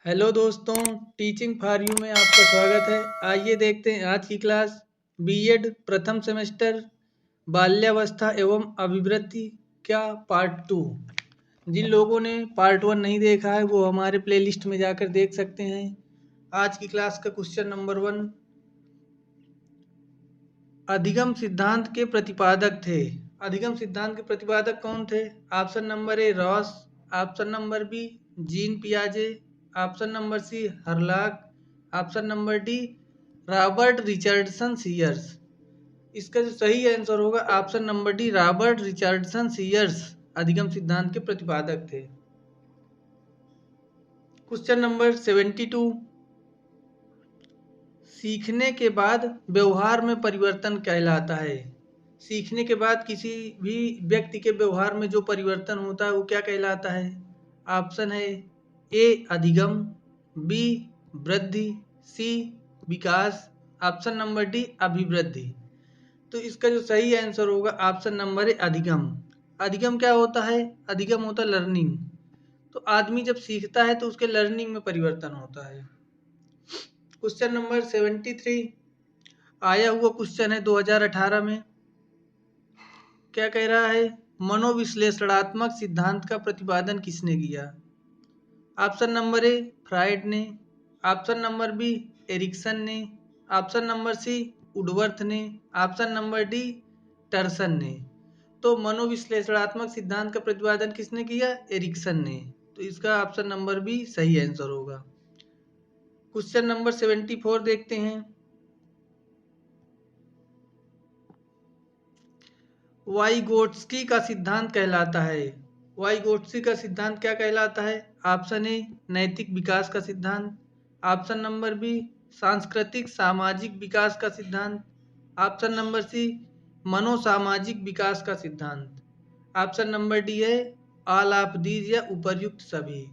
Hello दोस्तों, teaching for you में आपका स्वागत है। आइए देखते हैं आज की क्लास। बीएड प्रथम सेमेस्टर बाल्यावस्था एवं अभिवृद्धि का पार्ट 2। जिन लोगों ने पार्ट 1 नहीं देखा है वो हमारे प्लेलिस्ट में जाकर देख सकते हैं। आज की क्लास का क्वेश्चन नंबर 1, अधिगम सिद्धांत के प्रतिपादक थे। अधिगम सिद्धांत के प्रतिपादक कौन थे? Option number A Ross, option number B Jean पियाजे, option number C Hurlock, option number D Robert Richardson Sears. इसका जो सही आंसर होगा option number D Robert Richardson Sears अधिगम सिद्धांत के प्रतिपादक थे। क्वेश्चन नंबर 72, सीखने के बाद व्यवहार में परिवर्तन कहलाता है। सीखने के बाद किसी भी व्यक्ति के व्यवहार में जो परिवर्तन होता है वो क्या कहलाता है? ऑप्शन है ए अधिगम, बी वृद्धि, सी विकास, ऑप्शन नंबर डी अभिवृद्धि। तो इसका जो सही आंसर होगा ऑप्शन नंबर ए अधिगम। अधिगम क्या होता है? अधिगम होता है लर्निंग। तो आदमी जब सीखता है तो उसके लर्निंग में परिवर्तन होता है। क्वेश्चन नंबर 73 आया हुआ क्वेश्चन है 2018 में। क्या कह रहा है? मनोविश्लेषणात्मक सिद्धांत का प्रतिपादन किसने किया? ऑप्शन नंबर ए फ्राइड ने, ऑप्शन नंबर बी एरिक्सन ने, ऑप्शन नंबर सी वुडवर्थ ने, ऑप्शन नंबर डी टर्सन ने। तो मनोविश्लेषणात्मक सिद्धांत का प्रतिपादन किसने किया? एरिक्सन ने। तो इसका ऑप्शन नंबर बी सही आंसर होगा। क्वेश्चन नंबर 74 देखते हैं। वाइगोट्स्की का सिद्धांत कहलाता है। वाइगोट्स्की का सिद्धांत क्या कहलाता है? ऑप्शन ए नैतिक विकास का सिद्धांत, ऑप्शन नंबर बी सांस्कृतिक सामाजिक विकास का सिद्धांत, ऑप्शन नंबर सी मनोसामाजिक विकास का सिद्धांत, ऑप्शन नंबर डी है ऑल ऑफ दीज या उपर्युक्त सभी।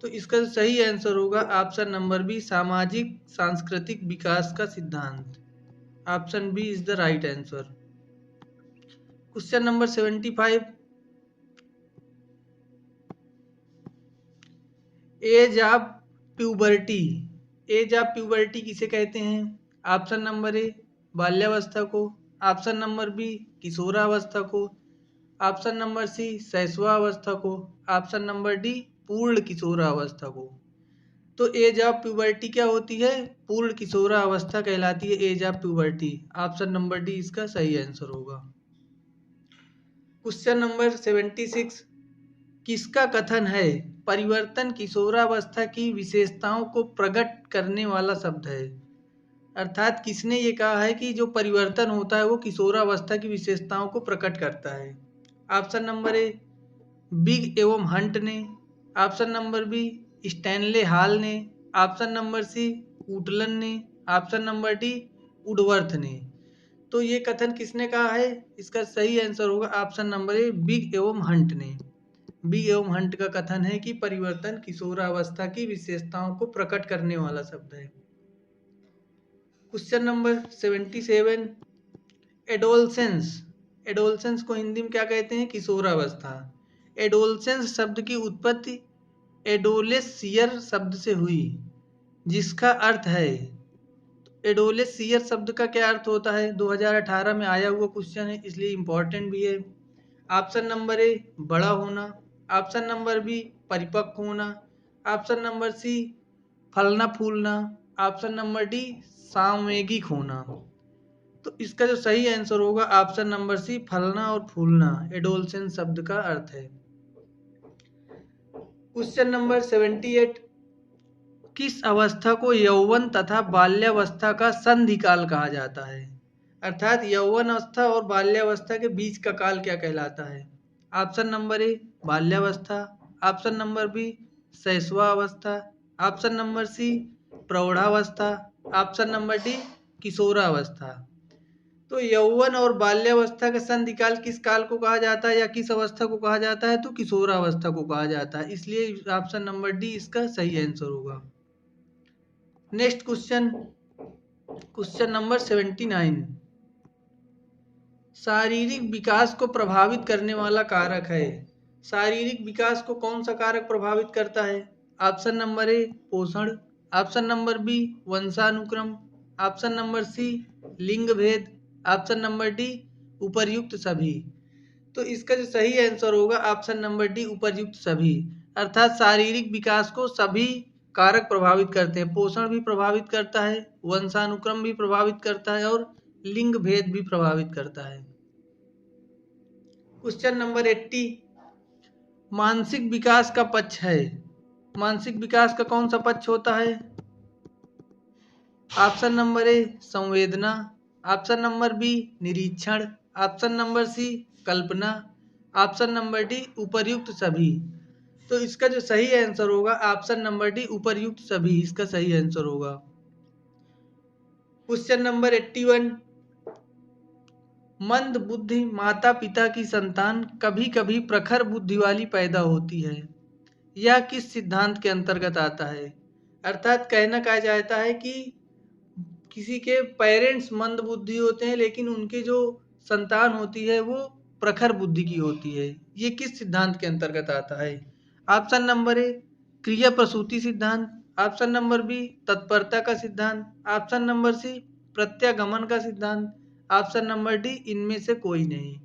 तो इसका सही आंसर होगा ऑप्शन नंबर बी सामाजिक सांस्कृतिक विकास का सिद्धांत। Option B is the right answer. Question number 75, age of puberty. Age of puberty किसे कहते हैं? ऑप्शन नंबर ए बाल्यावस्था को, ऑप्शन नंबर बी किशोरावस्था को, ऑप्शन नंबर सी शैशवावस्था को, ऑप्शन नंबर डी पूर्ण किशोरावस्था को। तो एज ऑफ प्यूबर्टी क्या होती है? पूर्ण किशोरावस्था कहलाती है age of puberty. Option number D इसका सही आंसर होगा। क्वेश्चन नंबर 76, किसका कथन है परिवर्तन किशोरावस्था की विशेषताओं को प्रकट करने वाला शब्द है? अर्थात किसने ये कहा है कि जो परिवर्तन होता है वो किशोरावस्था की विशेषताओं को प्रकट करता है? ऑप्शन नंबर ए बिग एवं हंट ने, option number B Stanley Hall ने, ऑप्शन नंबर सी वुडलन ने, ऑप्शन नंबर डी वुडवर्थ ने। तो ये कथन किसने कहा है? इसका सही आंसर होगा ऑप्शन नंबर ए बिग एवं हंट ने। बिग एवं हंट का कथन है कि परिवर्तन किशोरावस्था की विशेषताओं को प्रकट करने वाला शब्द है। Question number 77, adolescence. एडोलसेंस को हिंदी में क्या कहते हैं? किशोरावस्था। एडोलसेंस शब्द की उत्पत्ति एडोलेसियर शब्द से हुई जिसका अर्थ है। एडोलेसियर शब्द का क्या अर्थ होता है? 2018 में आया हुआ क्वेश्चन है इसलिए इम्पोर्टेंट भी है। ऑप्शन नंबर ए बड़ा होना, ऑप्शन नंबर बी परिपक्व होना, ऑप्शन नंबर सी फलना फूलना, ऑप्शन नंबर डी सामवेगिक होना। तो इसका जो सही आंसर होगा ऑप्शन नंबर सी फलना और फूलना एडोलसेंस शब्द का अर्थ है। क्वेश्चन नंबर 78, किस अवस्था को यौवन तथा बाल्यावस्था का संधि काल कहा जाता है? अर्थात यौवन अवस्था और बाल्यावस्था के बीच का काल क्या कहलाता है? ऑप्शन नंबर ए बाल्यावस्था, ऑप्शन नंबर बी शैशवावस्था, ऑप्शन नंबर सी प्रौढ़ावस्था, ऑप्शन नंबर डी किशोरावस्था। तो यौवन और बाल्यावस्था का संधि काल किस काल को कहा जाता है या किस अवस्था को कहा जाता है? तो किशोरावस्था को कहा जाता है। इसलिए ऑप्शन नंबर डी इसका सही आंसर होगा। नेक्स्ट क्वेश्चन, क्वेश्चन नंबर 79, शारीरिक विकास को प्रभावित करने वाला कारक है। शारीरिक विकास को कौन सा कारक प्रभावित करता है? ऑप्शन नंबर ए पोषण, ऑप्शन नंबर बी वंशानुक्रम, ऑप्शन नंबर सी लिंग भेद, ऑप्शन नंबर डी उपर्युक्त सभी। तो इसका जो सही आंसर होगा ऑप्शन नंबर डी उपर्युक्त सभी। अर्थात शारीरिक विकास को सभी कारक प्रभावित करते हैं। पोषण भी प्रभावित करता है, वंशानुक्रम भी प्रभावित करता है और लिंग भेद भी प्रभावित करता है। क्वेश्चन नंबर 80, मानसिक विकास का पक्ष है। मानसिक विकास का कौन सा पक्ष होता है? ऑप्शन नंबर ए संवेदना, ऑप्शन नंबर बी निरीक्षण, ऑप्शन नंबर सी कल्पना, ऑप्शन नंबर डी उपर्युक्त सभी। तो इसका जो सही आंसर होगा ऑप्शन नंबर डी उपर्युक्त सभी, इसका सही आंसर होगा। क्वेश्चन नंबर 81, मंद बुद्धि माता पिता की संतान कभी कभी प्रखर बुद्धि वाली पैदा होती है, यह किस सिद्धांत के अंतर्गत आता है? अर्थात कहना कहा जाता है कि किसी के पेरेंट्स मंद बुद्धि होते हैं लेकिन उनकी जो संतान होती है वो प्रखर बुद्धि की होती है। ये किस सिद्धांत के अंतर्गत आता है? ऑप्शन नंबर ए क्रिया प्रसूति सिद्धांत, ऑप्शन नंबर बी तत्परता का सिद्धांत, ऑप्शन नंबर सी प्रत्यागमन का सिद्धांत, ऑप्शन नंबर डी इनमें से कोई नहीं।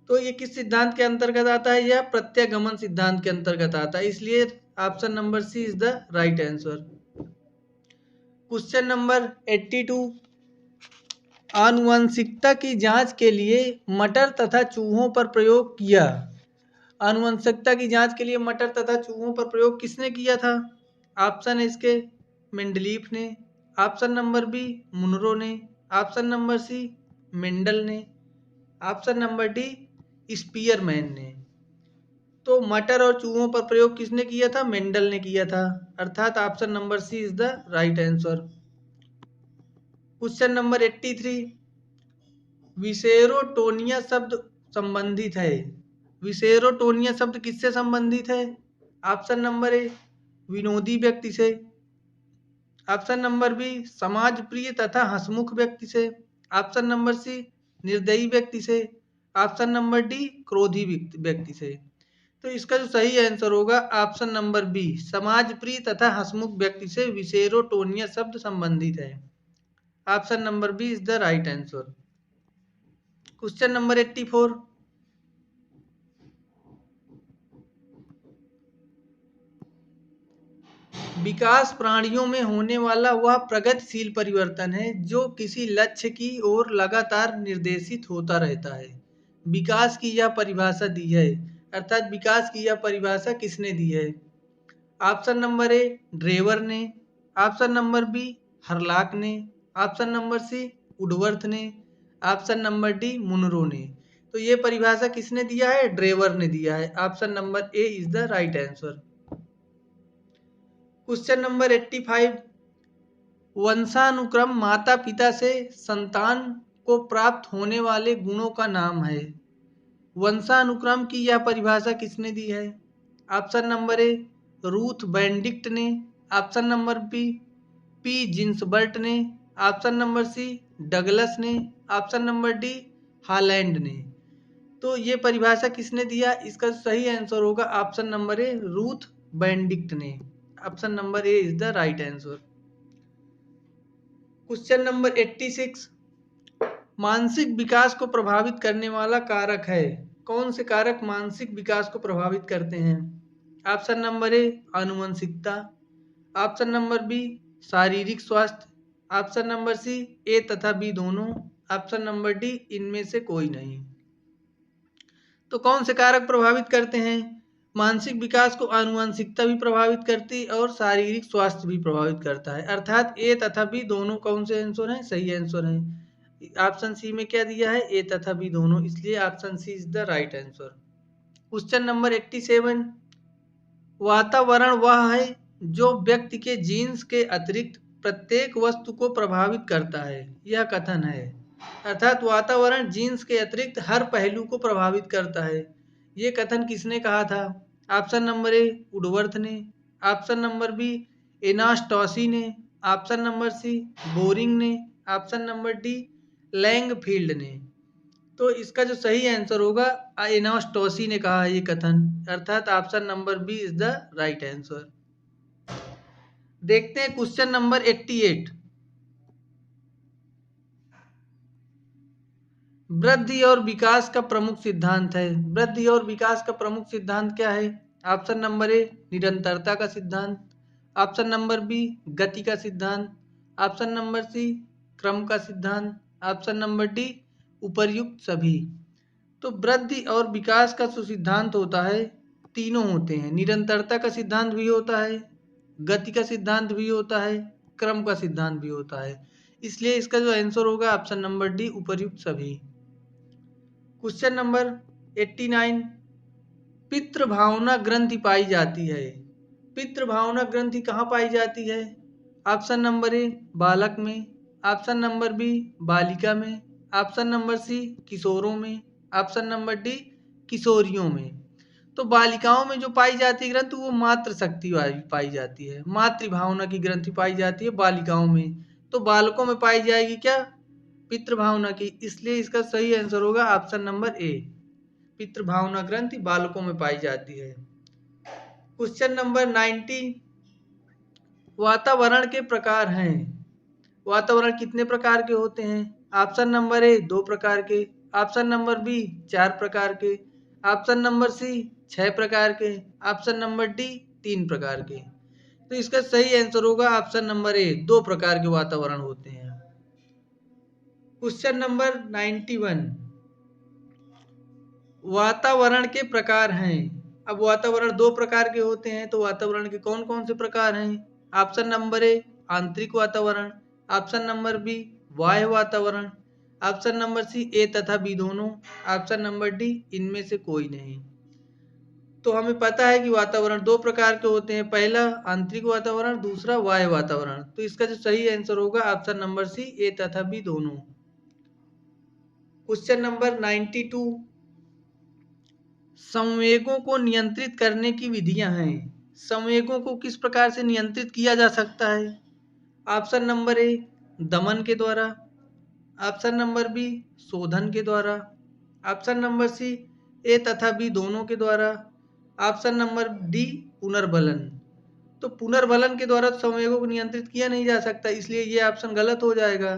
तो ये किस सिद्धांत के अंतर्गत आता है? यह प्रत्यागमन सिद्धांत के अंतर्गत आता है, इसलिए option number C is the right answer. Question number 82, आनुवंशिकता की जांच के लिए मटर तथा चूहों पर प्रयोग किया। आनुवंशिकता की जांच के लिए मटर तथा चूहों पर प्रयोग किसने किया था? ऑप्शन है इसके मेंडलीफ ने, ऑप्शन नंबर बी मुनरो ने, ऑप्शन नंबर सी मेंडल ने, ऑप्शन नंबर डी स्पीयरमैन ने। तो मटर और चूहों पर प्रयोग किसने किया था? मेंडल ने किया था, अर्थात option number C is the right answer. Question number 83, viscerotonia शब्द संबंधित है। विसेरोटोनिया शब्द किससे संबंधित है? ऑप्शन नंबर ए विनोदी व्यक्ति से, ऑप्शन नंबर बी समाज प्रिय तथा हंसमुख व्यक्ति से, ऑप्शन नंबर सी निर्दयी व्यक्ति से, ऑप्शन नंबर डी क्रोधी व्यक्ति से। तो इसका जो सही आंसर होगा ऑप्शन नंबर बी समाज प्रिय तथा हंसमुख व्यक्ति से विसेरोटोनिया शब्द संबंधित है। Option number B is the right answer. Question number 84, विकास प्राणियों में होने वाला वह प्रगतिशील परिवर्तन है जो किसी लक्ष्य की ओर लगातार निर्देशित होता रहता है। विकास की यह परिभाषा दी है, अर्थात विकास की यह परिभाषा किसने दी है? ऑप्शन नंबर ए ड्रेवर ने, ऑप्शन नंबर बी हरलाक ने, ऑप्शन नंबर सी वुडवर्थ ने, ऑप्शन नंबर डी मुनरो ने। तो ये परिभाषा किसने दिया है? ड्रेवर ने दिया है, option number A is the right answer. Question number 85, वंशानुक्रम माता पिता से संतान को प्राप्त होने वाले गुणों का नाम है। वंशानुक्रम की यह परिभाषा किसने दी है? Option number A Ruth Benedict ने, ऑप्शन नंबर बी पी जिन्सबर्ट ने, ऑप्शन नंबर सी डगलस ने, ऑप्शन नंबर डी हालैंड ने। तो ये परिभाषा किसने दिया? इसका सही आंसर होगा option number A Ruth Benedict ने, option number A is the right answer. Question number 86, मानसिक विकास को प्रभावित करने वाला कारक है। कौन से कारक मानसिक विकास को प्रभावित करते हैं? ऑप्शन नंबर ए आनुवंशिकता, ऑप्शन नंबर बी शारीरिक स्वास्थ्य, ऑप्शन नंबर सी ए तथा बी दोनों, ऑप्शन नंबर डी इनमें से कोई नहीं। तो कौन से कारक प्रभावित करते हैं? मानसिक विकास को आनुवंशिकता भी प्रभावित करती है और शारीरिक स्वास्थ्य भी प्रभावित करता है, अर्थात ए तथा बी दोनों कौन से आंसर हैं? सही आंसर हैं। ऑप्शन सी में क्या दिया है? ए तथा बी दोनों, इसलिए option C is the right answer. Question number 87, वातावरण वह है जो व्यक्ति के जीन्स के अतिरिक्त प्रत्येक वस्तु को प्रभावित करता है, यह कथन है। अर्थात वातावरण जीन्स के अतिरिक्त हर पहलू को प्रभावित करता है, ये कथन किसने कहा था? ऑप्शन नंबर ए वुडवर्थ ने, ऑप्शन नंबर बी एनास्टॉसी ने, ऑप्शन नंबर सी बोरिंग ने, ऑप्शन नंबर डी लैंगफील्ड ने। तो इसका जो सही आंसर होगा एनास्टॉसी ने कहा है ये कथन, अर्थात option number B is the right answer. देखते हैं क्वेश्चन नंबर 88। वृद्धि और विकास का प्रमुख सिद्धांत है। वृद्धि और विकास का प्रमुख सिद्धांत क्या है? ऑप्शन नंबर ए निरंतरता का सिद्धांत, ऑप्शन नंबर बी गति का सिद्धांत, ऑप्शन नंबर सी क्रम का सिद्धांत, ऑप्शन नंबर डी उपर्युक्त सभी। तो वृद्धि और विकास का जो सिद्धांत होता है, तीनों होते हैं। निरंतरता का सिद्धांत भी होता है, गति का सिद्धांत भी होता है, क्रम का सिद्धांत भी होता है। इसलिए इसका जो आंसर होगा ऑप्शन नंबर डी उपर्युक्त सभी। Question number 89। पितृभावना ग्रंथि पाई जाती है। पितृभावना ग्रंथि कहाँ पाई जाती है? ऑप्शन नंबर ए बालक में, ऑप्शन नंबर बी बालिका में, ऑप्शन नंबर सी किशोरों में, ऑप्शन नंबर डी किशोरियों में। तो बालिकाओं में जो पाई जाती है ग्रंथि वो मातृ शक्ति वाली पाई जाती है, मातृभावना की ग्रंथि पाई जाती है बालिकाओं में। तो बालकों में पाई जाएगी क्या? पितृभावना की। इसलिए इसका सही आंसर होगा ऑप्शन नंबर ए, पितृभावना ग्रंथि बालकों में पाई जाती है। Question number 90। वातावरण के प्रकार हैं। वातावरण कितने प्रकार के होते हैं? ऑप्शन नंबर ए 2 प्रकार के, ऑप्शन नंबर बी 4 प्रकार के, ऑप्शन नंबर सी 6 प्रकार के, ऑप्शन नंबर डी 3 प्रकार के। तो इसका सही आंसर होगा ऑप्शन नंबर ए 2 प्रकार के वातावरण होते हैं। Question number 91। वातावरण के प्रकार हैं। अब वातावरण 2 प्रकार के होते हैं, तो वातावरण के कौन कौन से प्रकार हैं? ऑप्शन नंबर ए आंतरिक वातावरण, ऑप्शन नंबर बी बाह्य वातावरण, ऑप्शन नंबर सी ए तथा बी दोनों, ऑप्शन नंबर डी इनमें से कोई नहीं। तो हमें पता है कि वातावरण 2 प्रकार के होते हैं, पहला आंतरिक वातावरण, दूसरा बाह्य वातावरण। तो इसका जो सही आंसर होगा ऑप्शन नंबर सी ए तथा बी दोनों। Question number 92। संवेगों को नियंत्रित करने की विधियां हैं। संवेगों को किस प्रकार से नियंत्रित किया जा सकता है? ऑप्शन नंबर ए दमन के द्वारा, ऑप्शन नंबर बी शोधन के द्वारा, ऑप्शन नंबर सी ए तथा बी दोनों के द्वारा, ऑप्शन नंबर डी पुनर्बलन। तो पुनर्बलन के द्वारा संवेगों को नियंत्रित किया नहीं जा सकता, इसलिए ये ऑप्शन गलत हो जाएगा।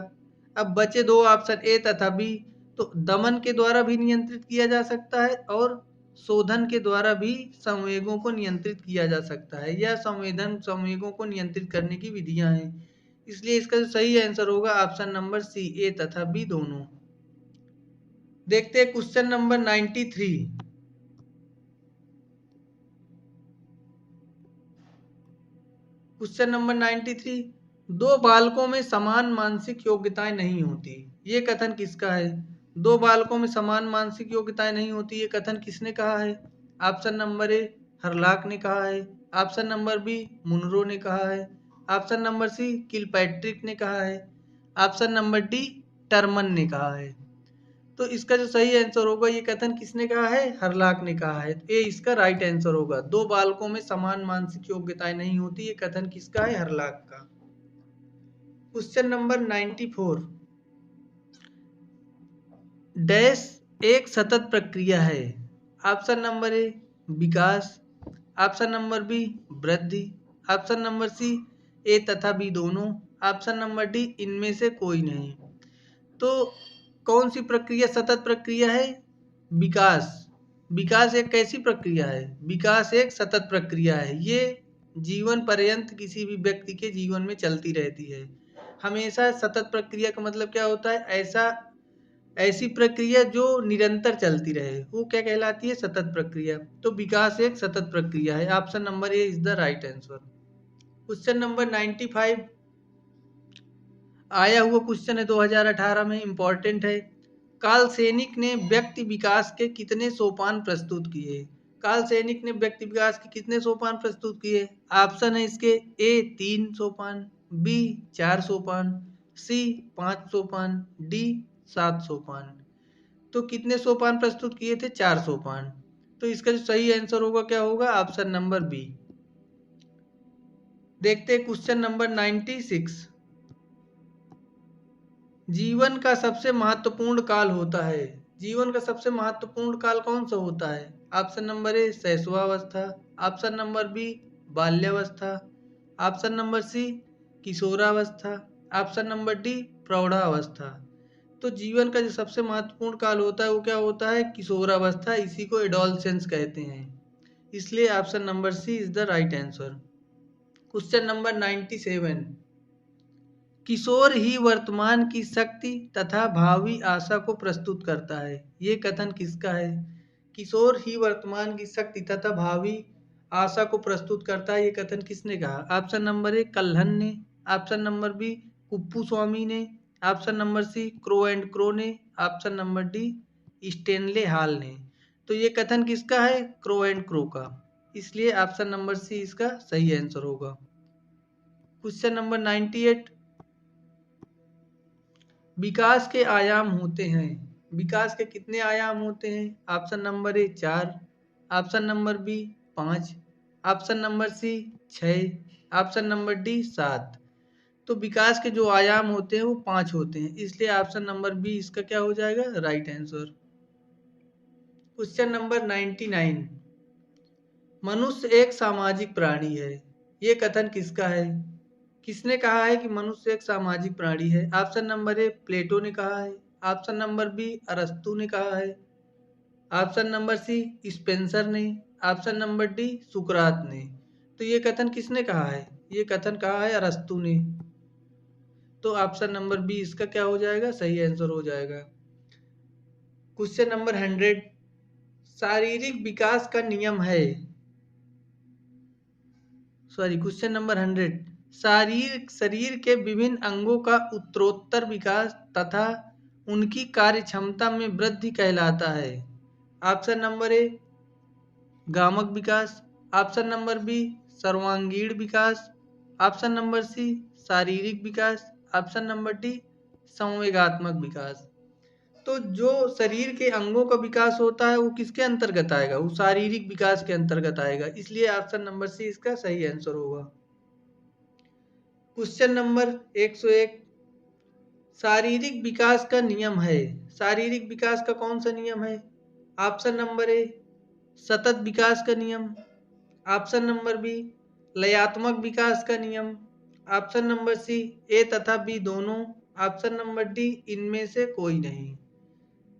अब बचे 2 ऑप्शन ए तथा बी। तो दमन के द्वारा भी नियंत्रित किया जा सकता है और शोधन के द्वारा भी संवेगों को नियंत्रित किया जा सकता है। यह संवेगों को नियंत्रित करने की विधियां हैं। इसलिए इसका जो सही आंसर होगा ऑप्शन नंबर सी ए तथा बी दोनों। देखते हैं क्वेश्चन नंबर 93। Question number 93। 2 बालकों में समान मानसिक योग्यताएं नहीं होती, ये कथन किसका है? 2 बालकों में समान मानसिक योग्यताएं नहीं होती, ये कथन किसने कहा है? ऑप्शन नंबर ए हरलाक ने कहा है, ऑप्शन नंबर बी मुनरो ने कहा है, ऑप्शन नंबर सी किलपैट्रिक ने कहा है, ऑप्शन नंबर डी टर्मन ने कहा है। तो इसका जो सही आंसर होगा, ये कथन किसने कहा है? हरलाक ने कहा है। तो ये इसका राइट आंसर होगा। 2 बालकों में समान मानसिक योग्यताएं नहीं होती, ये कथन किसका है? हरलाक का। Question number 94। डैश एक सतत प्रक्रिया है। ऑप्शन नंबर ए विकास, ऑप्शन नंबर बी वृद्धि, ऑप्शन नंबर सी ए तथा बी दोनों, ऑप्शन नंबर डी इनमें से कोई नहीं। तो कौन सी प्रक्रिया सतत प्रक्रिया है? विकास। विकास एक कैसी प्रक्रिया है? विकास एक सतत प्रक्रिया है। ये जीवन पर्यंत किसी भी व्यक्ति के जीवन में चलती रहती है। हमेशा सतत प्रक्रिया का मतलब क्या होता है? ऐसी प्रक्रिया जो निरंतर चलती रहे, वो क्या कहलाती है? सतत प्रक्रिया। तो विकास एक सतत प्रक्रिया है। Option number A is the right answer. Question number 95 आया हुआ क्वेश्चन है 2018 में, इंपॉर्टेंट है। कार्ल सैनिक ने व्यक्ति विकास के कितने सोपान प्रस्तुत किए? कार्ल सैनिक ने व्यक्ति विकास के कितने सोपान प्रस्तुत किए? ऑप्शन है इसके ए 3 सोपान, बी 4 सोपान, सी 5 सोपान, डी 7 सोपान। तो कितने सोपान प्रस्तुत किए थे? 4 सोपान। तो इसका जो सही आंसर होगा क्या होगा? Option number B. देखते हैं क्वेश्चन नंबर 96। जीवन का सबसे महत्वपूर्ण काल होता है। जीवन का सबसे महत्वपूर्ण काल कौन सा होता है? ऑप्शन नंबर ए शैशवावस्था, ऑप्शन नंबर बी बाल्यावस्था, ऑप्शन नंबर सी किशोरावस्था, ऑप्शन नंबर डी प्रौढ़ावस्था। तो जीवन का जो सबसे महत्वपूर्ण काल होता है वो क्या होता है? किशोरावस्था, इसी को एडोलसेंस कहते हैं। इसलिए option number C is the right answer. Question number 97, किशोर ही वर्तमान की शक्ति तथा भावी आशा को प्रस्तुत करता है। ये कथन किसका है? किशोर ही वर्तमान की शक्ति तथा भावी आशा को प्रस्तुत करता है, ये कथन किसने कहा? ऑप्शन नंबर ए कल्हन ने, option number B Kuppuswamy ने, option number C Crow and Crow ने, option number D Stanley Hall ने। तो ये कथन किसका है? क्रो एंड क्रो का। इसलिए ऑप्शन नंबर सी इसका सही आंसर होगा। क्वेश्चन नंबर 98, विकास के आयाम होते हैं। विकास के कितने आयाम होते हैं? Option number A 4, option number B 5, option number C 6, option number D 7। तो विकास के जो आयाम होते हैं वो 5 होते हैं, इसलिए ऑप्शन नंबर बी इसका क्या हो जाएगा? Right answer. क्वेश्चन नंबर 99, मनुष्य एक सामाजिक प्राणी है। ये कथन किसका है? किसने कहा है कि मनुष्य एक सामाजिक प्राणी है? ऑप्शन नंबर ए प्लेटो ने कहा है, ऑप्शन नंबर बी अरस्तु ने कहा है, ऑप्शन नंबर सी स्पेंसर ने, ऑप्शन नंबर डी सुकरात ने। तो ये कथन किसने कहा है? ये कथन कहा है अरस्तु ने। तो ऑप्शन नंबर बी इसका क्या हो जाएगा? सही आंसर हो जाएगा। क्वेश्चन नंबर 100, शारीरिक विकास का नियम है। क्वेश्चन नंबर 100, शरीर के विभिन्न अंगों का उत्तरोत्तर विकास तथा उनकी कार्य क्षमता में वृद्धि कहलाता है। ऑप्शन नंबर ए गामक विकास, ऑप्शन नंबर बी सर्वांगीण विकास, ऑप्शन नंबर सी शारीरिक विकास, ऑप्शन नंबर डी संवेगात्मक विकास। तो जो शरीर के अंगों का विकास होता है वो किसके अंतर्गत आएगा? वो शारीरिक विकास के अंतर्गत आएगा, इसलिए ऑप्शन नंबर सी इसका सही आंसर होगा। क्वेश्चन नंबर 101, शारीरिक विकास का नियम है। शारीरिक विकास का कौन सा नियम है? ऑप्शन नंबर ए सतत विकास का नियम, ऑप्शन नंबर बी लयात्मक विकास का नियम, ऑप्शन नंबर सी ए तथा बी दोनों, ऑप्शन नंबर डी इनमें से कोई नहीं।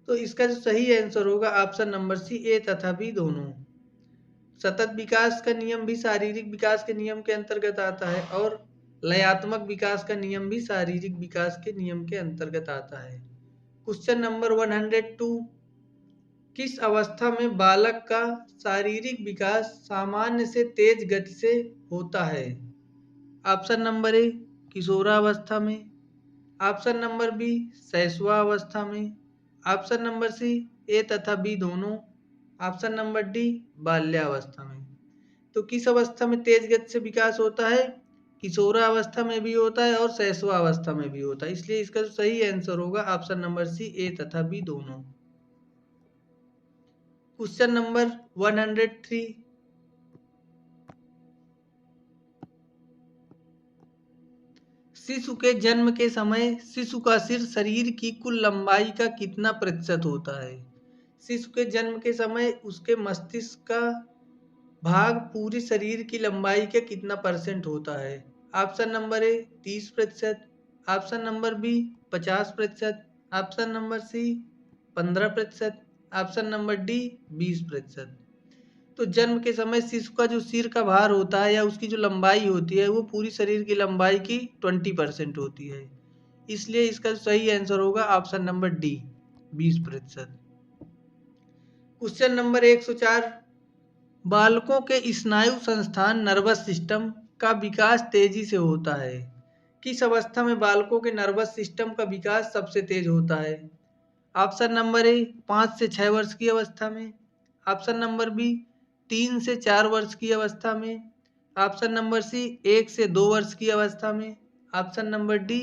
तो इसका जो सही आंसर होगा ऑप्शन नंबर सी ए तथा बी दोनों। सतत विकास का नियम भी शारीरिक विकास के नियम के अंतर्गत आता है और लयात्मक विकास का नियम भी शारीरिक विकास के नियम के अंतर्गत आता है। क्वेश्चन नंबर 102, किस अवस्था में बालक का शारीरिक विकास सामान्य से तेज गति से होता है? ऑप्शन नंबर ए किशोरावस्था में, ऑप्शन नंबर बी शैशवावस्था में, ऑप्शन नंबर सी ए तथा बी दोनों, ऑप्शन नंबर डी बाल्यावस्था में। तो किस अवस्था में तेज गति से विकास होता है? किशोरावस्था में भी होता है और शैशवावस्था में भी होता है, इसलिए इसका जो सही आंसर होगा ऑप्शन नंबर सी ए तथा बी दोनों। क्वेश्चन नंबर 103, शिशु के जन्म के समय शिशु का सिर शरीर की कुल लंबाई का कितना प्रतिशत होता है? शिशु के जन्म के समय उसके मस्तिष्क का भाग पूरे शरीर की लंबाई के कितना परसेंट होता है? Option number A 30%, option number B 50%, option number C 15%, option number D 20%। तो जन्म के समय शिशु का जो सिर का भार होता है या उसकी जो लंबाई होती है वो पूरी शरीर की लंबाई की 20% होती है, इसलिए इसका सही आंसर होगा option number D 20%। Question number 104, बालकों के स्नायु संस्थान नर्वस सिस्टम का विकास तेजी से होता है। किस अवस्था में बालकों के नर्वस सिस्टम का विकास सबसे तेज होता है? ऑप्शन नंबर ए 5 से 6 वर्ष की अवस्था में, ऑप्शन नंबर बी 3 से 4 वर्ष की अवस्था में, ऑप्शन नंबर सी 1 से 2 वर्ष की अवस्था में, ऑप्शन नंबर डी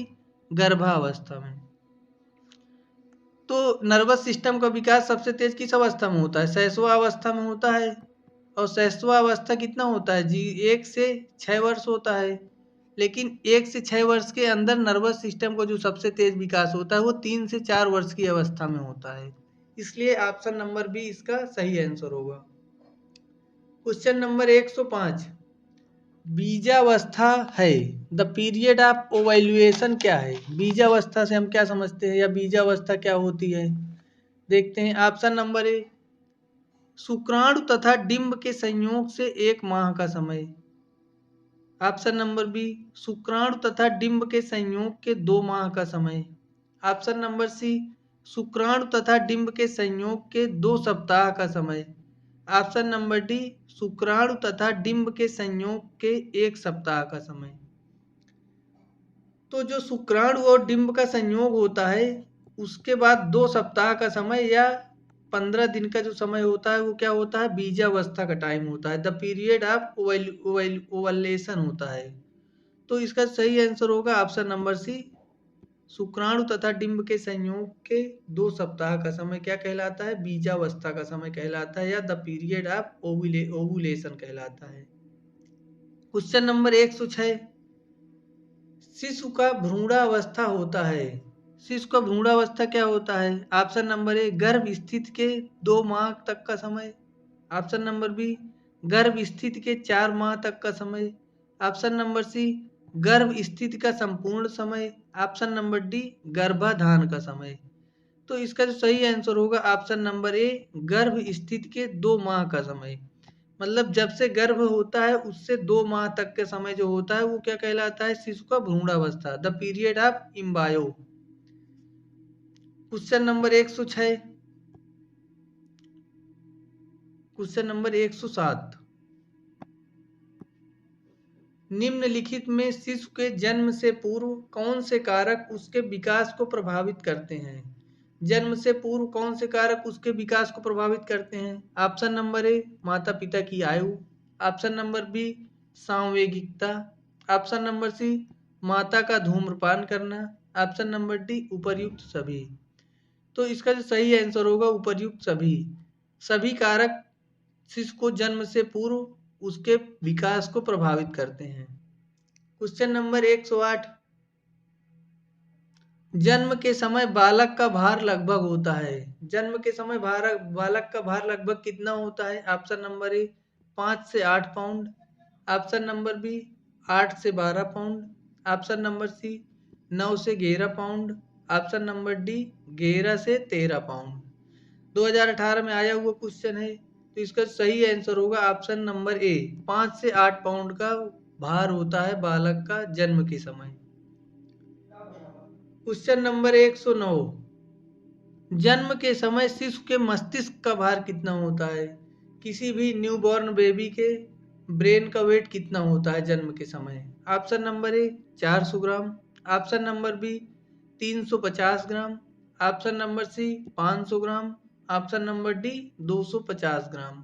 गर्भावस्था में। तो नर्वस सिस्टम का विकास सबसे तेज किस अवस्था में होता है? शैशवावस्था में होता है। और शैशवावस्था कितना होता है जी? 1 से 6 वर्ष होता है। लेकिन 1 से 6 वर्ष के अंदर नर्वस सिस्टम का जो सबसे तेज विकास होता है वो 3 से 4 वर्ष की अवस्था में होता है, इसलिए ऑप्शन नंबर बी इसका सही आंसर होगा। क्वेश्चन नंबर 105, बीजावस्था है। द पीरियड ऑफ ओवैल्यूएशन क्या है? बीजावस्था से हम क्या समझते हैं या बीजावस्था क्या होती है? देखते हैं। ऑप्शन नंबर ए, शुक्राणु तथा डिंब के संयोग से 1 माह का समय। ऑप्शन नंबर बी, शुक्राणु तथा डिंब के संयोग के 2 माह का समय। ऑप्शन नंबर सी, शुक्राणु तथा डिंब के संयोग के 2 सप्ताह का समय। ऑप्शन नंबर डी, शुक्राणु तथा डिंब के संयोग के 1 सप्ताह का समय। तो जो शुक्राणु और डिंब का संयोग होता है उसके बाद 2 सप्ताह का समय या 15 दिन का जो समय होता है वो क्या होता है? बीजावस्था का टाइम होता है। द पीरियड ऑफ ओवलेशन होता है। तो इसका सही आंसर होगा ऑप्शन नंबर सी, शुक्राणु तथा डिंब के संयोग के 2 सप्ताह का समय क्या कहलाता है? बीजावस्था का समय कहलाता है या द पीरियड ऑफ ओवुलेशन कहलाता है। क्वेश्चन नंबर 106, शिशु का भ्रूणावस्था होता है। शिशु का भ्रूणावस्था क्या होता है? ऑप्शन नंबर ए, गर्भ स्थिति के 2 माह तक का समय। ऑप्शन नंबर बी, गर्भ स्थिति के 4 माह तक का समय। ऑप्शन नंबर सी, गर्भ स्थिति का संपूर्ण समय। ऑप्शन नंबर डी, गर्भाधान का समय। तो इसका जो सही आंसर होगा ऑप्शन नंबर ए, गर्भ स्थिति के 2 माह का समय। मतलब जब से गर्भ होता है उससे 2 माह तक के समय जो होता है वो क्या कहलाता है? शिशु का भ्रूणावस्था, the period of embryo. Question number 106, question number 107, निम्नलिखित में शिशु के जन्म से पूर्व कौन से कारक उसके विकास को प्रभावित करते हैं? जन्म से पूर्व कौन से कारक उसके विकास को प्रभावित करते हैं? ऑप्शन नंबर ए, माता पिता की आयु। ऑप्शन नंबर बी, सांवेगिकता। ऑप्शन नंबर सी, माता का धूम्रपान करना। ऑप्शन नंबर डी, उपर्युक्त सभी। तो इसका जो सही आंसर होगा उपर्युक्त सभी। सभी कारक शिशु को जन्म से पूर्व उसके विकास को प्रभावित करते हैं। क्वेश्चन नंबर 108, जन्म के समय बालक का भार लगभग होता है। जन्म के समय बालक का भार लगभग कितना होता है? ऑप्शन नंबर ए, 5 से 8 पाउंड। ऑप्शन नंबर बी, 8 से 12 पाउंड। ऑप्शन नंबर सी, 9 से 11 पाउंड। ऑप्शन नंबर डी, 11 से 13 पाउंड। 2018 में आया हुआ क्वेश्चन है। तो इसका सही आंसर होगा ऑप्शन नंबर ए, 5 से 8 पाउंड का भार होता है बालक का जन्म के समय। क्वेश्चन नंबर 109, जन्म के समय शिशु के मस्तिष्क का भार कितना होता है? किसी भी न्यूबॉर्न बेबी के ब्रेन का वेट कितना होता है जन्म के समय? Option number A, 400 gram. Option number B, 350 gram. Option number C, 500 gram. Option number D, 250 gram.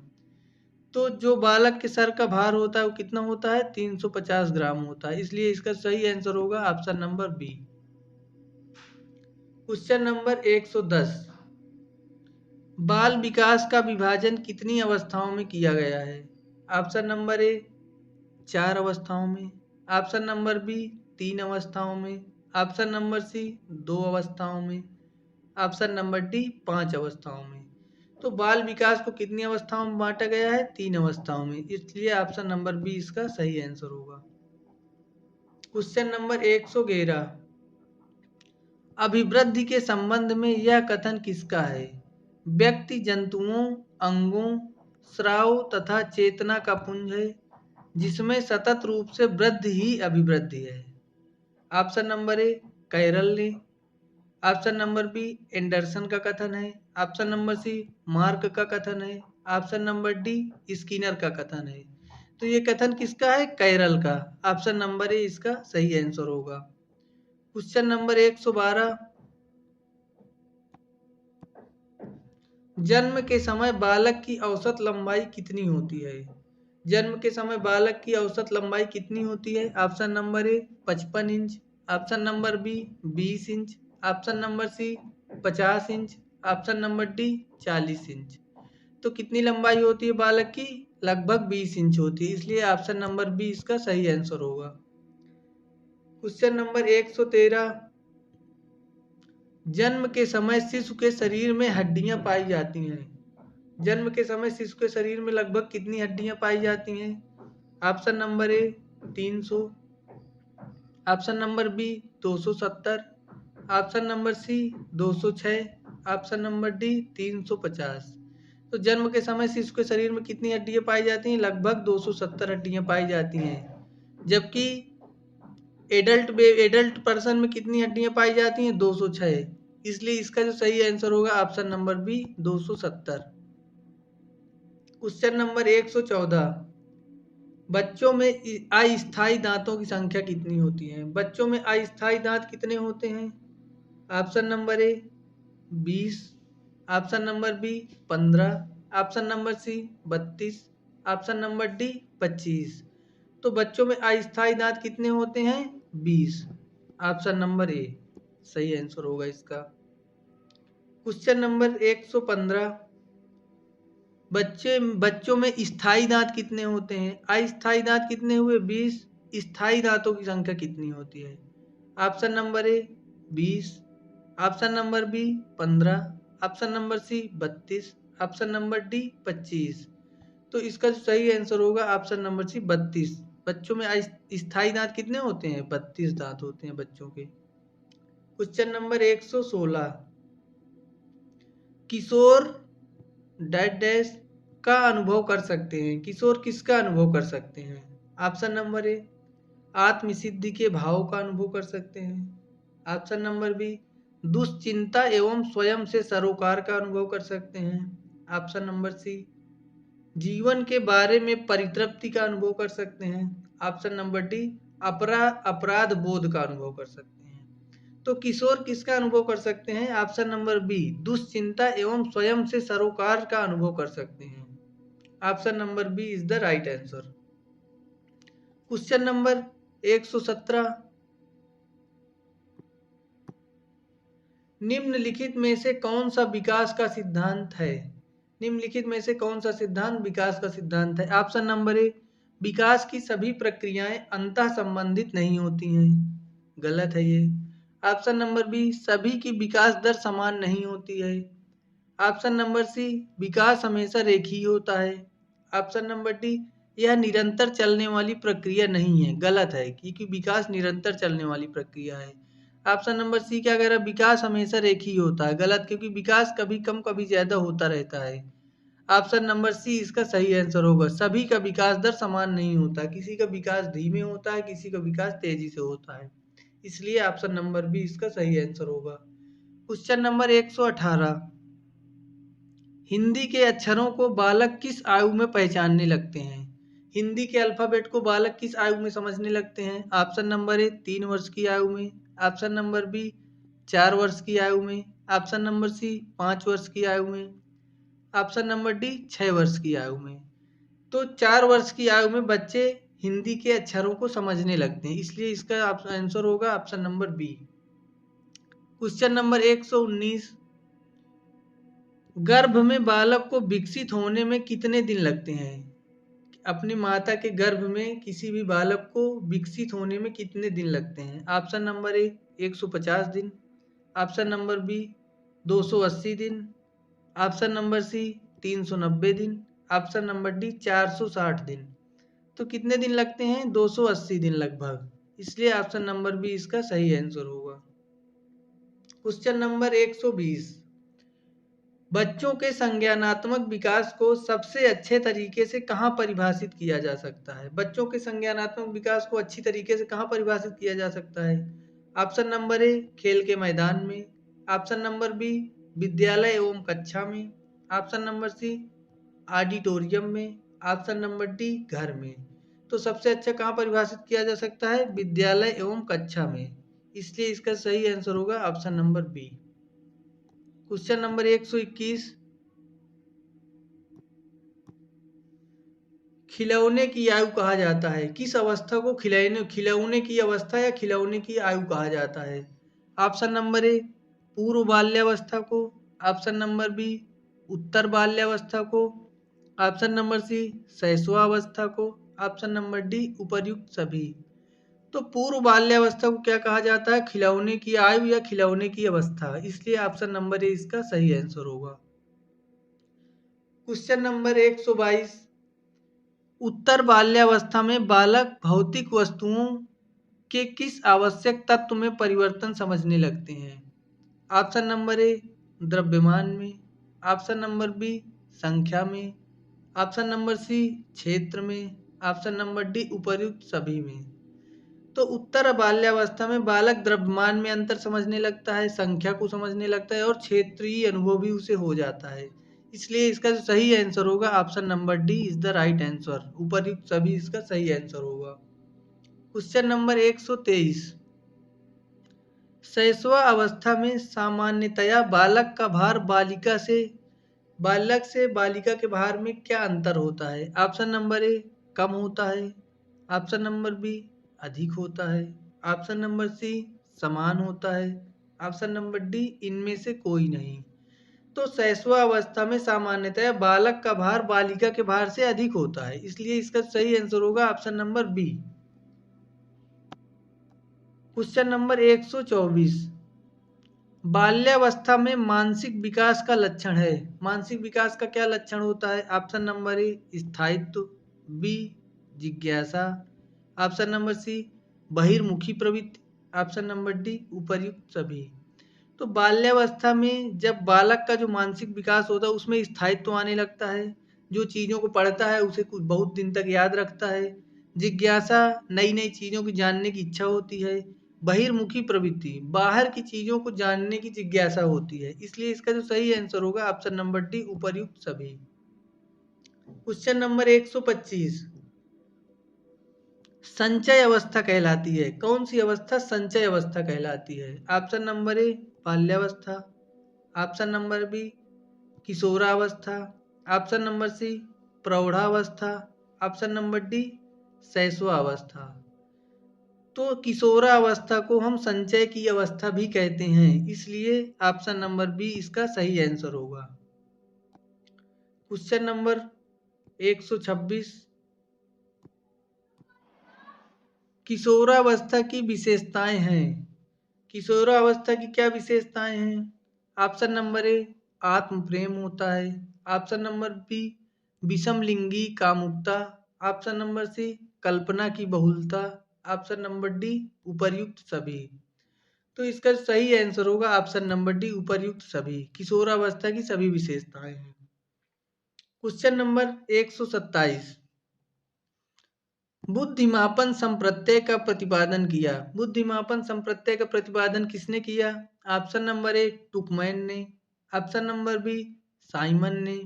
तो जो बालक के सर का भार होता है वो कितना होता है? 350 ग्राम होता है। इसलिए इसका सही आंसर होगा option number B. Question number 110, बाल विकास का विभाजन कितनी अवस्थाओं में किया गया है? ऑप्शन नंबर ए, 4 अवस्थाओं में। ऑप्शन नंबर बी, 3 अवस्थाओं में। ऑप्शन नंबर सी, 2 अवस्थाओं में। ऑप्शन नंबर डी, 5 अवस्थाओं में। तो बाल विकास को कितनी अवस्थाओं में बांटा गया है? 3 अवस्थाओं में। इसलिए ऑप्शन नंबर बी इसका सही आंसर होगा। क्वेश्चन नंबर 111, अभिवृद्धि के संबंध में यह कथन किसका है? व्यक्ति जंतुओं, अंगों, स्राव तथा चेतना का पुंज है जिसमें सतत रूप से वृद्धि ही अभिवृद्धि है। ऑप्शन नंबर ए, कैरल ने। ऑप्शन नंबर बी, एंडरसन का कथन है। ऑप्शन नंबर सी, मार्क का कथन है। ऑप्शन नंबर डी, स्किनर का कथन है। तो ये कथन किसका है? कैरल का। ऑप्शन नंबर ए इसका सही आंसर होगा। क्वेश्चन नंबर 112, जन्म के समय बालक की औसत लंबाई कितनी होती है? जन्म के समय बालक की औसत लंबाई कितनी होती है? Option number A, 55 inch. Option number B, 20 inch. Option number C, 50 inch. Option number D, 40 inch. तो कितनी लंबाई होती है बालक की? लगभग 20 इंच होती है। इसलिए ऑप्शन नंबर बी इसका सही आंसर होगा। क्वेश्चन नंबर 113, जन्म के समय शिशु के शरीर में हड्डियां पाई जाती हैं। जन्म के समय शिशु के शरीर में लगभग कितनी हड्डियां पाई जाती हैं? Option number A, 300, option number B 270, option number C 206, option number D 350। तो जन्म के समय शिशु के शरीर में कितनी हड्डियां पाई जाती हैं? लगभग 270 हड्डियां पाई जाती हैं। जबकि एडल्ट पर्सन में कितनी हड्डियां पाई जाती हैं? 206। इसलिए इसका जो सही आंसर होगा option number B 270। Question number 114, बच्चों में अस्थायी दांतों की संख्या कितनी होती है? बच्चों में अस्थायी दांत कितने होते हैं? Option number A 20, option number B 15, option number C 32, option number D 25। तो बच्चों में अस्थायी दांत कितने होते हैं? 20। ऑप्शन नंबर ए सही आंसर होगा इसका। क्वेश्चन नंबर 115, बच्चों में स्थायी दांत कितने होते हैं? अस्थायी दांत कितने हुए? 20। स्थायी दांतों की संख्या कितनी होती है? Option number A 20, option number B 15, option number C 32, option number D 25। तो इसका जो सही आंसर होगा ऑप्शन नंबर सी 32। बच्चों में स्थायी दांत कितने होते हैं? 32 दांत होते हैं बच्चों के। क्वेश्चन नंबर 116, किशोर डैश डैश का अनुभव कर सकते हैं? किशोर किसका अनुभव कर सकते हैं? ऑप्शन नंबर ए आत्मसिद्धि के भाव का अनुभव कर सकते हैं, ऑप्शन नंबर बी दुश्चिंता एवं स्वयं से सरोकार का अनुभव कर सकते हैं, ऑप्शन नंबर सी जीवन के बारे में परितृप्ति का अनुभव कर सकते हैं, ऑप्शन नंबर डी अपराध बोध का अनुभव कर सकते हैं। तो किशोर किसका अनुभव कर सकते हैं? ऑप्शन नंबर बी दुश्चिंता एवं स्वयं से सरोकार का अनुभव कर सकते हैं। Option number B is the right answer. Question number 117, निम्नलिखित में से कौन सा विकास का सिद्धांत है? निम्नलिखित में से कौन सा सिद्धांत विकास का सिद्धांत है? ऑप्शन नंबर ए विकास की सभी प्रक्रियाएं अंतः संबंधित नहीं होती हैं, गलत है ये। ऑप्शन नंबर बी सभी की विकास दर समान नहीं होती है, ऑप्शन नंबर सी विकास हमेशा रेखीय होता है, ऑप्शन नंबर डी यह निरंतर चलने वाली प्रक्रिया नहीं है, गलत है क्योंकि विकास निरंतर चलने वाली प्रक्रिया है। ऑप्शन नंबर सी क्या कह रहा है? विकास हमेशा रेखीय होता है, गलत क्योंकि विकास कभी कम कभी ज्यादा होता रहता है। ऑप्शन नंबर सी इसका सही आंसर होगा, सभी का विकास दर समान नहीं होता, किसी का विकास धीमे होता है, किसी का विकास तेजी से होता है, इसलिए ऑप्शन नंबर बी इसका सही आंसर होगा। क्वेश्चन नंबर 118, हिंदी के अक्षरों को बालक किस आयु में पहचानने लगते हैं? हिंदी के अल्फाबेट को बालक किस आयु में समझने लगते हैं? ऑप्शन नंबर ए 3 वर्ष की आयु में, ऑप्शन नंबर बी 4 वर्ष की आयु में, ऑप्शन नंबर सी 5 वर्ष की आयु में, ऑप्शन नंबर डी 6 वर्ष की आयु में। तो 4 वर्ष की आयु में बच्चे हिंदी के अक्षरों को समझने लगते हैं, इसलिए इसका आंसर होगा option number B. Question number 119, गर्भ में बालक को विकसित होने में कितने दिन लगते हैं? अपनी माता के गर्भ में किसी भी बालक को विकसित होने में कितने दिन लगते हैं? ऑप्शन नंबर ए 150 दिन, ऑप्शन नंबर बी 280 दिन, ऑप्शन नंबर सी 390 दिन, ऑप्शन नंबर डी 460 दिन। तो कितने दिन लगते हैं? 280 दिन लगभग, इसलिए ऑप्शन नंबर बी इसका सही आंसर होगा। क्वेश्चन नंबर 120, बच्चों के संज्ञानात्मक विकास को सबसे अच्छे तरीके से कहाँ परिभाषित किया जा सकता है? बच्चों के संज्ञानात्मक विकास को अच्छी तरीके से कहाँ परिभाषित किया जा सकता है? ऑप्शन नंबर ए खेल के मैदान में, ऑप्शन नंबर बी विद्यालय एवं कक्षा में, ऑप्शन नंबर सी ऑडिटोरियम में, ऑप्शन नंबर डी घर में। तो सबसे अच्छा कहाँ परिभाषित किया जा सकता है? विद्यालय एवं कक्षा में, इसलिए इसका सही आंसर होगा option number B. Question number 121, खिलौने की आयु कहा जाता है? किस अवस्था को खिलौने की अवस्था या खिलौने की आयु कहा जाता है? ऑप्शन नंबर ए पूर्व बाल्यावस्था को, ऑप्शन नंबर बी उत्तर बाल्यावस्था को, ऑप्शन नंबर सी शैशवावस्था को, ऑप्शन नंबर डी उपर्युक्त सभी। तो पूर्व बाल्यावस्था को क्या कहा जाता है? खिलौने की आयु या खिलौने की अवस्था, इसलिए ऑप्शन नंबर ए इसका सही आंसर होगा। क्वेश्चन नंबर 122, उत्तर बाल्यावस्था में बालक भौतिक वस्तुओं के किस आवश्यक तत्व में परिवर्तन समझने लगते हैं? ऑप्शन नंबर ए द्रव्यमान में, ऑप्शन नंबर बी संख्या में, ऑप्शन नंबर सी क्षेत्र में, ऑप्शन नंबर डी उपर्युक्त सभी में। तो उत्तर बाल्यावस्था में बालक द्रव्यमान में अंतर समझने लगता है, संख्या को समझने लगता है और क्षेत्रीय अनुभव भी उसे हो जाता है। इसलिए इसका जो सही आंसर होगा option number D is the right answer. उपर्युक्त सभी इसका सही आंसर होगा। क्वेश्चन नंबर 123, शैशव अवस्था में सामान्यतया बालक का भार बालक से बालिका के भार में क्या अंतर होता है? ऑप्शन नंबर ए कम होता है, ऑप्शन नंबर बी अधिक होता है, ऑप्शन नंबर सी समान होता है, ऑप्शन नंबर डी इनमें से कोई नहीं। तो शैशव अवस्था में सामान्यतया बालक का भार बालिका के भार से अधिक होता है, इसलिए इसका सही आंसर होगा option number B. Question number 124, बाल्यावस्था में मानसिक विकास का लक्षण है। मानसिक विकास का क्या लक्षण होता है? ऑप्शन नंबर ए स्थायित्व, बी जिज्ञासा, ऑप्शन नंबर सी बहिर्मुखी प्रवृत्ति, ऑप्शन नंबर डी उपर्युक्त सभी। तो बाल्यावस्था में जब बालक का जो मानसिक विकास होता है उसमें स्थायित्व आने लगता है, जो चीज़ों को पढ़ता है उसे कुछ बहुत दिन तक याद रखता है, जिज्ञासा नई नई चीज़ों की जानने की इच्छा होती है, बहिर्मुखी प्रवृत्ति बाहर की चीज़ों को जानने की जिज्ञासा होती है। इसलिए इसका जो सही आंसर होगा ऑप्शन नंबर डी उपर्युक्त सभी। क्वेश्चन नंबर 125, संचय अवस्था कहलाती है, कौन सी अवस्था संचय अवस्था कहलाती है? ऑप्शन नंबर ए बाल्यावस्था, ऑप्शन नंबर बी किशोरावस्था, ऑप्शन नंबर सी प्रौढ़ावस्था, ऑप्शन नंबर डी शैशवावस्था। तो किशोरावस्था को हम संचय की अवस्था भी कहते हैं, इसलिए ऑप्शन नंबर बी इसका सही आंसर होगा। क्वेश्चन नंबर 126, किशोरावस्था की विशेषताएं हैं। किशोरावस्था की क्या विशेषताएं हैं? ऑप्शन नंबर ए आत्म प्रेम होता है, ऑप्शन नंबर बी विषम लिंगी कामुकता, ऑप्शन नंबर सी कल्पना की बहुलता, ऑप्शन नंबर डी उपर्युक्त सभी। तो इसका सही आंसर होगा ऑप्शन नंबर डी उपर्युक्त सभी। किशोरावस्था की सभी विशेषताएं हैं। क्वेश्चन नंबर 127, बुद्धिमापन संप्रत्यय का प्रतिपादन किया। बुद्धिमापन संप्रत्यय का प्रतिपादन किसने किया? ऑप्शन नंबर ए टुकमैन ने, ऑप्शन नंबर बी साइमन ने,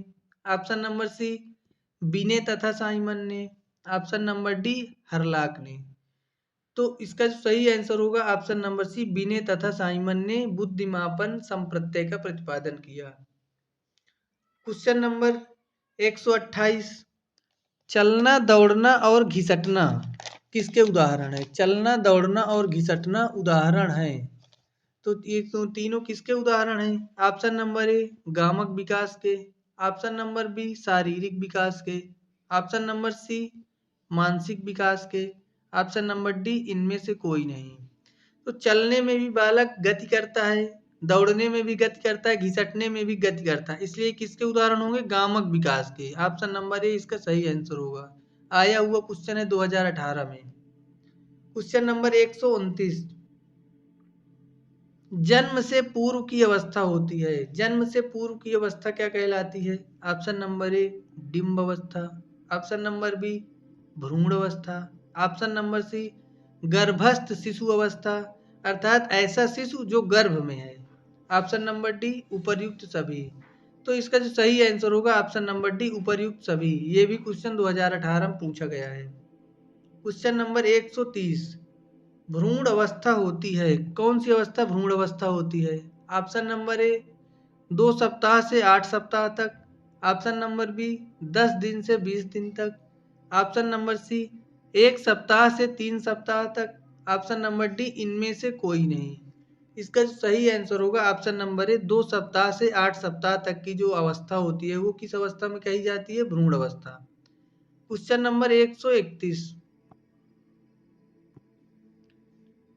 ऑप्शन नंबर सी बिने तथा साइमन ने, ऑप्शन नंबर डी हरलाक ने। तो इसका जो सही आंसर होगा ऑप्शन नंबर सी बिने तथा साइमन ने बुद्धिमापन संप्रत्यय का प्रतिपादन किया। क्वेश्चन नंबर 128, चलना दौड़ना और घिसटना किसके उदाहरण है? चलना दौड़ना और घिसटना उदाहरण है। तो ये तो तीनों किसके उदाहरण हैं? ऑप्शन नंबर ए गामक विकास के, ऑप्शन नंबर बी शारीरिक विकास के, ऑप्शन नंबर सी मानसिक विकास के, ऑप्शन नंबर डी इनमें से कोई नहीं। तो चलने में भी बालक गति करता है, दौड़ने में भी गति करता है, घिसटने में भी गति करता है, इसलिए किसके उदाहरण होंगे? गामक विकास के। ऑप्शन नंबर ए इसका सही आंसर होगा। आया हुआ क्वेश्चन है 2018 में। क्वेश्चन नंबर 129, जन्म से पूर्व की अवस्था होती है। जन्म से पूर्व की अवस्था क्या कहलाती है? ऑप्शन नंबर ए डिम्ब अवस्था, ऑप्शन नंबर बी भ्रूण अवस्था, ऑप्शन नंबर सी गर्भस्थ शिशु अवस्था अर्थात ऐसा शिशु जो गर्भ में है, ऑप्शन नंबर डी उपर्युक्त सभी। तो इसका जो सही आंसर होगा ऑप्शन नंबर डी उपर्युक्त सभी। ये भी क्वेश्चन 2018 में पूछा गया है। क्वेश्चन नंबर 130, भ्रूण अवस्था होती है, कौन सी अवस्था भ्रूण अवस्था होती है? ऑप्शन नंबर ए 2 सप्ताह से 8 सप्ताह तक, ऑप्शन नंबर बी 10 दिन से 20 दिन तक, ऑप्शन नंबर सी 1 सप्ताह से 3 सप्ताह तक, ऑप्शन नंबर डी इनमें से कोई नहीं। इसका जो सही आंसर होगा ऑप्शन नंबर ए 2 सप्ताह से 8 सप्ताह तक की जो अवस्था होती है वो किस अवस्था में कही जाती है? भ्रूण अवस्था। क्वेश्चन नंबर 131,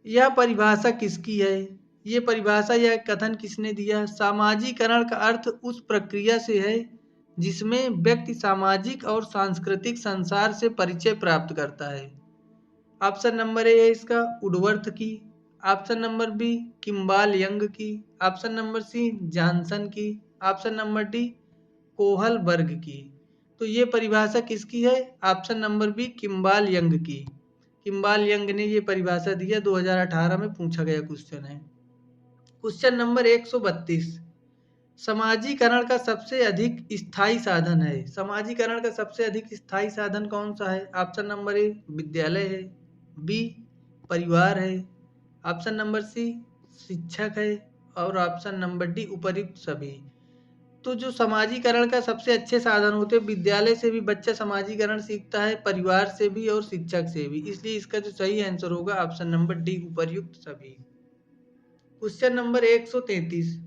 यह परिभाषा किसकी है? ये परिभाषा या कथन किसने दिया? सामाजिकरण का अर्थ उस प्रक्रिया से है जिसमें व्यक्ति सामाजिक और सांस्कृतिक संसार से परिचय प्राप्त करता है। ऑप्शन नंबर ए है इसका वुडवर्थ की, option number B Kimball Young की, ऑप्शन नंबर सी जॉनसन की, ऑप्शन नंबर डी कोहलबर्ग की। तो ये परिभाषा किसकी है? Option number B Kimball Young की। किम्बाल यंग ने ये परिभाषा दिया, 2018 में पूछा गया क्वेश्चन है। क्वेश्चन नंबर 132, समाजीकरण का सबसे अधिक स्थायी साधन है। समाजीकरण का सबसे अधिक स्थायी साधन कौन सा है? ऑप्शन नंबर ए विद्यालय है, बी परिवार है, ऑप्शन नंबर सी शिक्षक है और ऑप्शन नंबर डी उपर्युक्त सभी। तो जो समाजीकरण का सबसे अच्छे साधन होते हैं, विद्यालय से भी बच्चा समाजीकरण सीखता है, परिवार से भी और शिक्षक से भी, इसलिए इसका जो सही आंसर होगा ऑप्शन नंबर डी उपर्युक्त सभी। क्वेश्चन नंबर 133,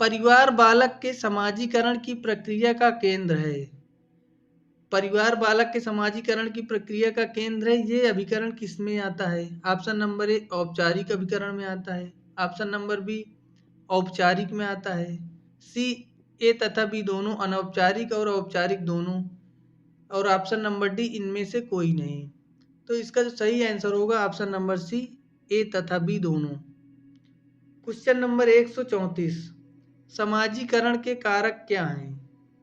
परिवार बालक के समाजीकरण की प्रक्रिया का केंद्र है। परिवार बालक के समाजीकरण की प्रक्रिया का केंद्र है, ये अभिकरण किस में आता है? ऑप्शन नंबर ए औपचारिक अभिकरण में आता है, ऑप्शन नंबर बी औपचारिक में आता है, सी ए तथा बी दोनों, अनौपचारिक और औपचारिक दोनों, और ऑप्शन नंबर डी इनमें से कोई नहीं। तो इसका जो सही आंसर होगा ऑप्शन नंबर सी ए तथा बी दोनों। क्वेश्चन नंबर 134, समाजीकरण के कारक क्या हैं?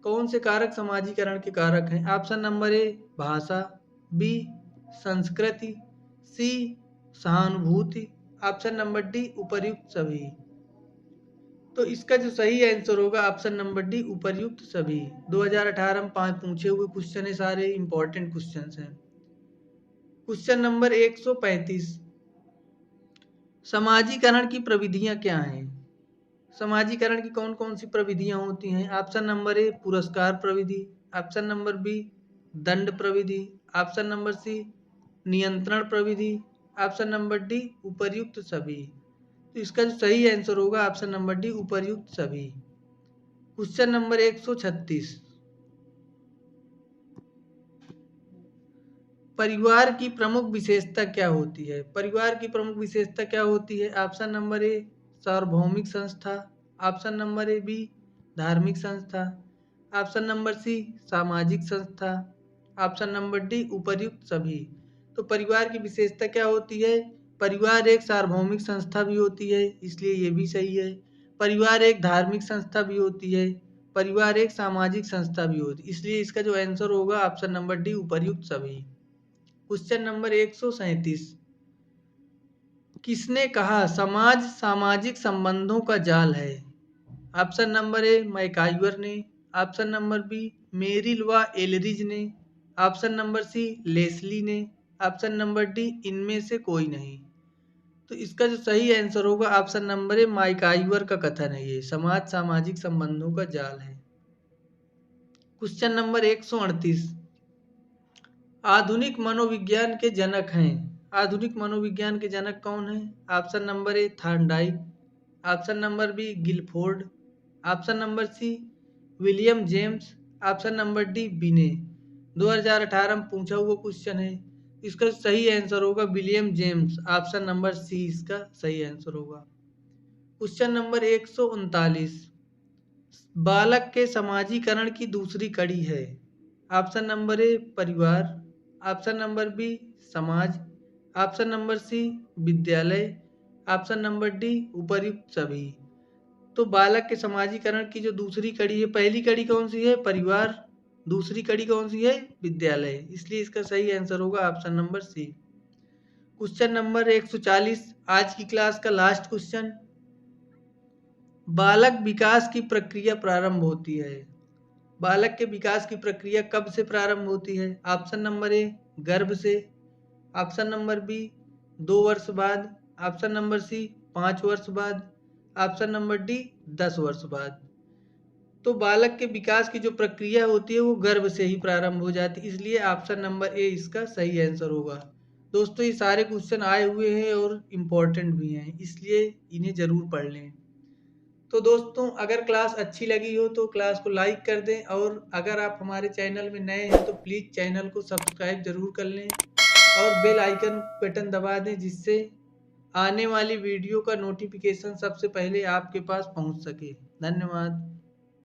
कौन से कारक समाजीकरण के कारक हैं? ऑप्शन नंबर ए भाषा, बी संस्कृति, सी सहानुभूति, ऑप्शन नंबर डी उपर्युक्त सभी। तो इसका जो सही आंसर होगा ऑप्शन नंबर डी उपर्युक्त सभी। 2018 में 5 पूछे हुए क्वेश्चन है, सारे इंपॉर्टेंट क्वेश्चन हैं। क्वेश्चन नंबर 135, समाजीकरण की प्रविधियां क्या हैं? समाजीकरण की कौन कौन सी प्रविधियां होती हैं? ऑप्शन नंबर ए पुरस्कार प्रविधि, ऑप्शन नंबर बी दंड प्रविधि, ऑप्शन नंबर सी नियंत्रण प्रविधि, ऑप्शन नंबर डी उपर्युक्त सभी। तो इसका जो सही आंसर होगा ऑप्शन नंबर डी उपर्युक्त सभी। क्वेश्चन नंबर 136, परिवार की प्रमुख विशेषता क्या होती है? परिवार की प्रमुख विशेषता क्या होती है? ऑप्शन नंबर ए सार्वभौमिक संस्था, ऑप्शन नंबर ए बी धार्मिक संस्था, ऑप्शन नंबर सी सामाजिक संस्था, ऑप्शन नंबर डी उपर्युक्त सभी। तो परिवार की विशेषता क्या होती है? परिवार एक सार्वभौमिक संस्था भी होती है, इसलिए ये भी सही है। परिवार एक धार्मिक संस्था भी होती है, परिवार एक सामाजिक संस्था भी होती है, इसलिए इसका जो आंसर होगा ऑप्शन नंबर डी उपर्युक्त सभी। क्वेश्चन नंबर 137, किसने कहा समाज सामाजिक संबंधों का जाल है? ऑप्शन नंबर ए मैकाइवर ने, ऑप्शन नंबर बी मेरिल व एलरिज ने, ऑप्शन नंबर सी लेस्ली ने, ऑप्शन नंबर डी इनमें से कोई नहीं। तो इसका जो सही आंसर होगा ऑप्शन नंबर ए मैकाइवर का कथन है, ये समाज सामाजिक संबंधों का जाल है। क्वेश्चन नंबर 138, आधुनिक मनोविज्ञान के जनक हैं। आधुनिक मनोविज्ञान के जनक कौन हैं? Option number A Thorndike, option number B Guilford, option number C William James, option number D Binet. 2018 में पूछा हुआ क्वेश्चन है, इसका सही आंसर होगा William James, option number C इसका सही आंसर होगा। क्वेश्चन नंबर 139, बालक के समाजीकरण की दूसरी कड़ी है। ऑप्शन नंबर ए परिवार, ऑप्शन नंबर बी समाज, ऑप्शन नंबर सी विद्यालय, ऑप्शन नंबर डी उपर्युक्त सभी। तो बालक के समाजीकरण की जो दूसरी कड़ी है, पहली कड़ी कौन सी है? परिवार, दूसरी कड़ी कौन सी है? विद्यालय, इसलिए इसका सही आंसर होगा option number C. Question number 140, आज की क्लास का लास्ट क्वेश्चन, बालक विकास की प्रक्रिया प्रारंभ होती है। बालक के विकास की प्रक्रिया कब से प्रारंभ होती है? ऑप्शन नंबर ए गर्भ से, ऑप्शन नंबर बी 2 वर्ष बाद, ऑप्शन नंबर सी 5 वर्ष बाद, ऑप्शन नंबर डी 10 वर्ष बाद। तो बालक के विकास की जो प्रक्रिया होती है वो गर्भ से ही प्रारंभ हो जाती है, इसलिए ऑप्शन नंबर ए इसका सही आंसर होगा। दोस्तों ये सारे क्वेश्चन आए हुए हैं और इम्पोर्टेंट भी हैं, इसलिए इन्हें ज़रूर पढ़ लें। तो दोस्तों अगर क्लास अच्छी लगी हो तो क्लास को लाइक कर दें, और अगर आप हमारे चैनल में नए हैं तो प्लीज़ चैनल को सब्सक्राइब ज़रूर कर लें और बेल आइकन बटन दबा दें, जिससे आने वाली वीडियो का नोटिफिकेशन सबसे पहले आपके पास पहुंच सके। धन्यवाद।